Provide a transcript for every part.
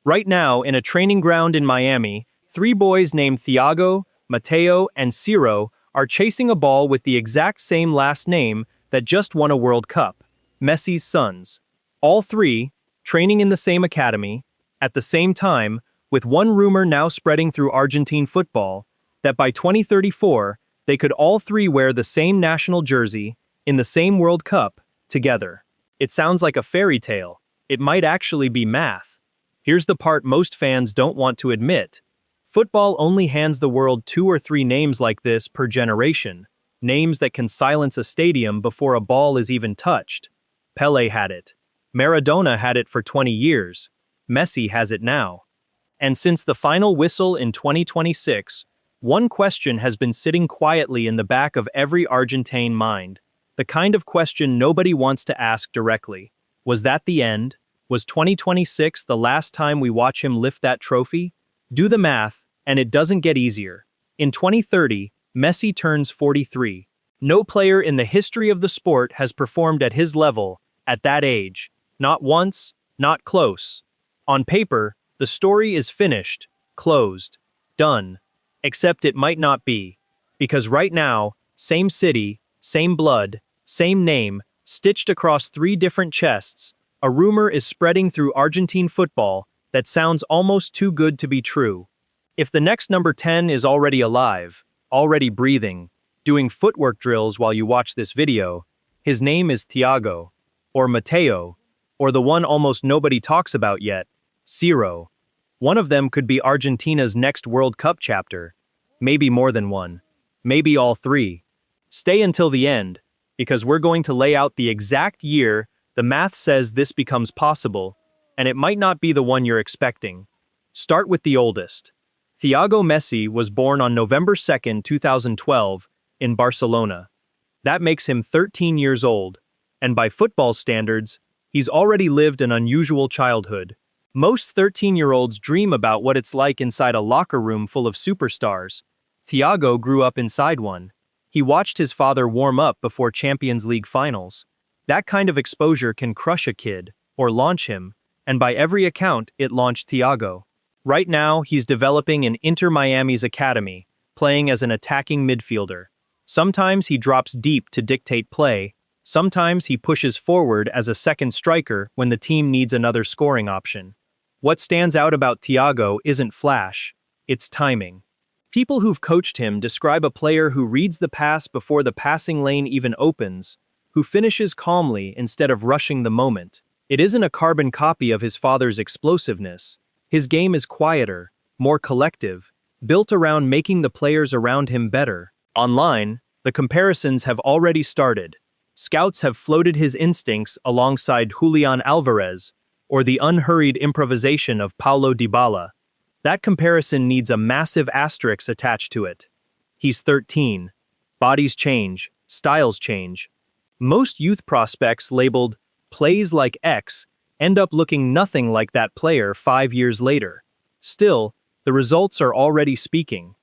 Right now, in a training ground in Miami, three boys named Thiago, Mateo, and Ciro are chasing a ball with the exact same last name that just won a World Cup, Messi's sons. All three, training in the same academy, at the same time, with one rumor now spreading through Argentine football, that by 2034, they could all three wear the same national jersey, in the same World Cup, together. It sounds like a fairy tale. It might actually be math. Here's the part most fans don't want to admit. Football only hands the world 2 or 3 names like this per generation, names that can silence a stadium before a ball is even touched. Pelé had it. Maradona had it for 20 years. Messi has it now. And since the final whistle in 2026, one question has been sitting quietly in the back of every Argentine mind. The kind of question nobody wants to ask directly. Was that the end? Was 2026 the last time we watch him lift that trophy? Do the math, and it doesn't get easier. In 2030, Messi turns 43. No player in the history of the sport has performed at his level, at that age. Not once, not close. On paper, the story is finished, closed, done. Except it might not be. Because right now, same city, same blood, same name, stitched across 3 different chests, a rumor is spreading through Argentine football that sounds almost too good to be true. If the next number 10 is already alive, already breathing, doing footwork drills while you watch this video, his name is Thiago, or Mateo, or the one almost nobody talks about yet, Ciro. One of them could be Argentina's next World Cup chapter. Maybe more than one. Maybe all 3. Stay until the end, because we're going to lay out the exact year the math says this becomes possible, and it might not be the one you're expecting. Start with the oldest. Thiago Messi was born on November 2, 2012, in Barcelona. That makes him 13 years old, and by football standards, he's already lived an unusual childhood. Most 13-year-olds dream about what it's like inside a locker room full of superstars. Thiago grew up inside one. He watched his father warm up before Champions League finals. That kind of exposure can crush a kid, or launch him, and by every account, it launched Thiago. Right now, he's developing in Inter Miami's academy, playing as an attacking midfielder. Sometimes he drops deep to dictate play. Sometimes he pushes forward as a second striker when the team needs another scoring option. What stands out about Thiago isn't flash, it's timing. People who've coached him describe a player who reads the pass before the passing lane even opens, who finishes calmly instead of rushing the moment. It isn't a carbon copy of his father's explosiveness. His game is quieter, more collective, built around making the players around him better. Online, the comparisons have already started. Scouts have floated his instincts alongside Julian Alvarez, or the unhurried improvisation of Paulo Dybala. That comparison needs a massive asterisk attached to it. He's 13. Bodies change, styles change. Most youth prospects labeled plays like X end up looking nothing like that player 5 years later. Still, the results are already speaking.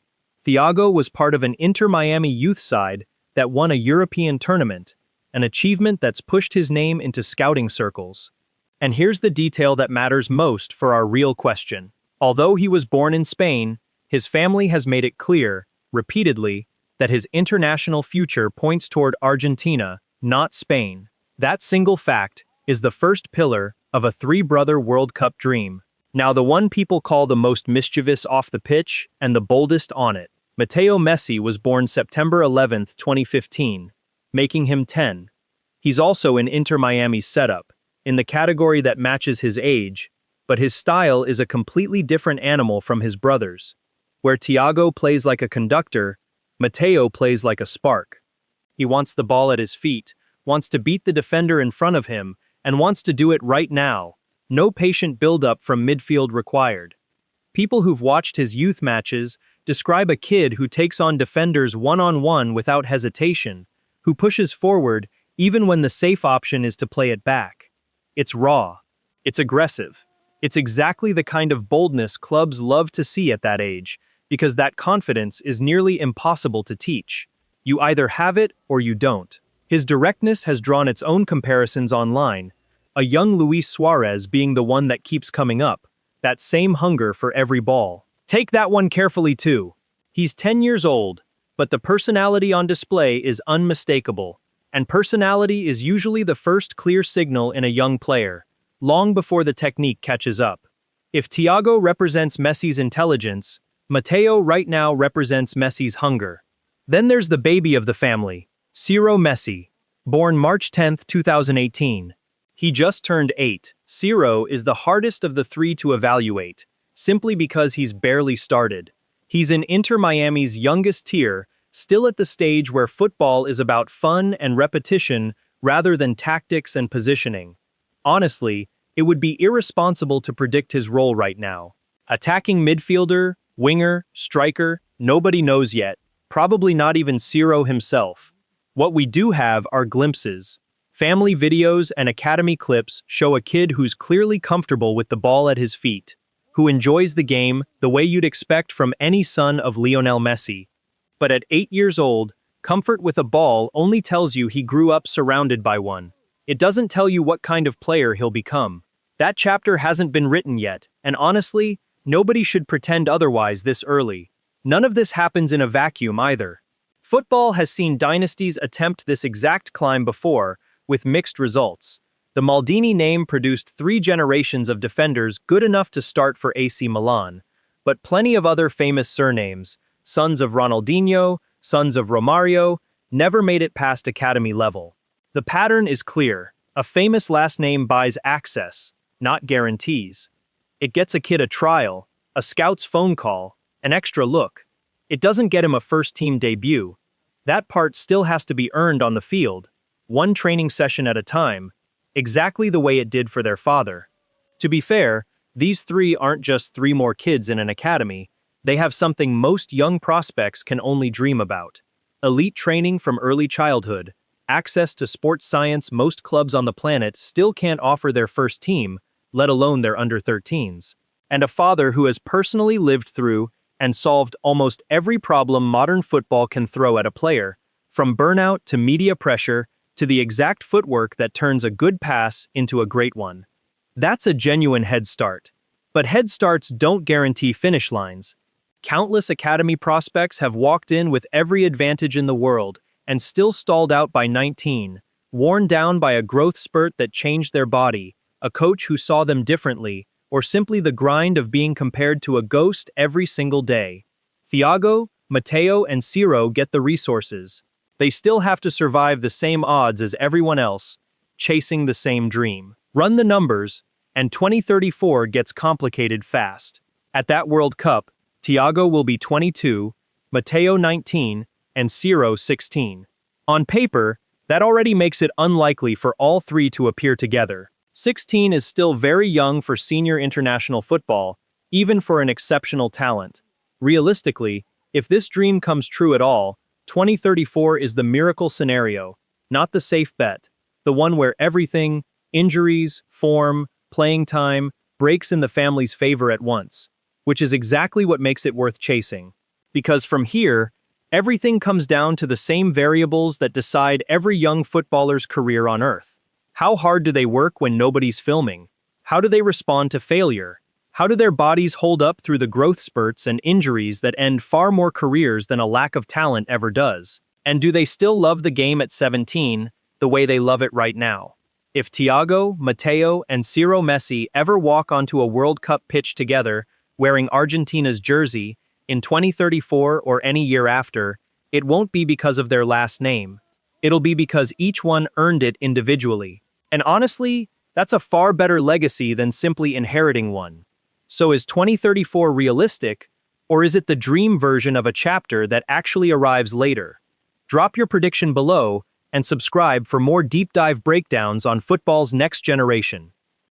Thiago was part of an Inter Miami youth side that won a European tournament, an achievement that's pushed his name into scouting circles. And here's the detail that matters most for our real question. Although he was born in Spain, his family has made it clear, repeatedly, that his international future points toward Argentina, not Spain. That single fact is the first pillar of a 3-brother World Cup dream. Now the one people call the most mischievous off the pitch and the boldest on it. Mateo Messi was born September 11, 2015, making him 10. He's also in Inter Miami's setup, in the category that matches his age, but his style is a completely different animal from his brothers. Where Thiago plays like a conductor, Mateo plays like a spark. He wants the ball at his feet, wants to beat the defender in front of him, and wants to do it right now. No patient build-up from midfield required. People who've watched his youth matches describe a kid who takes on defenders one-on-one without hesitation, who pushes forward even when the safe option is to play it back. It's raw. It's aggressive. It's exactly the kind of boldness clubs love to see at that age, because that confidence is nearly impossible to teach. You either have it or you don't. His directness has drawn its own comparisons online, a young Luis Suarez being the one that keeps coming up, that same hunger for every ball. Take that one carefully too. He's 10 years old, but the personality on display is unmistakable, and personality is usually the first clear signal in a young player, long before the technique catches up. If Thiago represents Messi's intelligence, Mateo right now represents Messi's hunger. Then there's the baby of the family, Ciro Messi, born March 10, 2018. He just turned 8. Ciro is the hardest of the three to evaluate, simply because he's barely started. He's in Inter Miami's youngest tier, still at the stage where football is about fun and repetition rather than tactics and positioning. Honestly, it would be irresponsible to predict his role right now. Attacking midfielder, winger, striker, nobody knows yet, probably not even Ciro himself. What we do have are glimpses. Family videos and academy clips show a kid who's clearly comfortable with the ball at his feet, who enjoys the game the way you'd expect from any son of Lionel Messi. But at 8 years old, comfort with a ball only tells you he grew up surrounded by one. It doesn't tell you what kind of player he'll become. That chapter hasn't been written yet, and honestly, nobody should pretend otherwise this early. None of this happens in a vacuum either. Football has seen dynasties attempt this exact climb before, with mixed results. The Maldini name produced 3 generations of defenders good enough to start for AC Milan, but plenty of other famous surnames, sons of Ronaldinho, sons of Romario, never made it past academy level. The pattern is clear. A famous last name buys access, not guarantees. It gets a kid a trial, a scout's phone call, an extra look. It doesn't get him a first-team debut. That part still has to be earned on the field, one training session at a time, exactly the way it did for their father. To be fair, these 3 aren't just 3 more kids in an academy, they have something most young prospects can only dream about. Elite training from early childhood, access to sports science most clubs on the planet still can't offer their first team, let alone their under-13s. And a father who has personally lived through and solved almost every problem modern football can throw at a player, from burnout to media pressure to the exact footwork that turns a good pass into a great one. That's a genuine head start. But head starts don't guarantee finish lines. Countless academy prospects have walked in with every advantage in the world and still stalled out by 19, worn down by a growth spurt that changed their body, a coach who saw them differently, or simply the grind of being compared to a ghost every single day. Thiago, Mateo, and Ciro get the resources. They still have to survive the same odds as everyone else, chasing the same dream. Run the numbers, and 2034 gets complicated fast. At that World Cup, Thiago will be 22, Mateo 19, and Ciro 16. On paper, that already makes it unlikely for all 3 to appear together. 16 is still very young for senior international football, even for an exceptional talent. Realistically, if this dream comes true at all, 2034 is the miracle scenario, not the safe bet, the one where everything, injuries, form, playing time, breaks in the family's favor at once, which is exactly what makes it worth chasing. Because from here, everything comes down to the same variables that decide every young footballer's career on earth. How hard do they work when nobody's filming? How do they respond to failure? How do their bodies hold up through the growth spurts and injuries that end far more careers than a lack of talent ever does? And do they still love the game at 17, the way they love it right now? If Thiago, Mateo, and Ciro Messi ever walk onto a World Cup pitch together, wearing Argentina's jersey, in 2034 or any year after, it won't be because of their last name. It'll be because each one earned it individually. And honestly, that's a far better legacy than simply inheriting one. So is 2034 realistic, or is it the dream version of a chapter that actually arrives later? Drop your prediction below and subscribe for more deep dive breakdowns on football's next generation.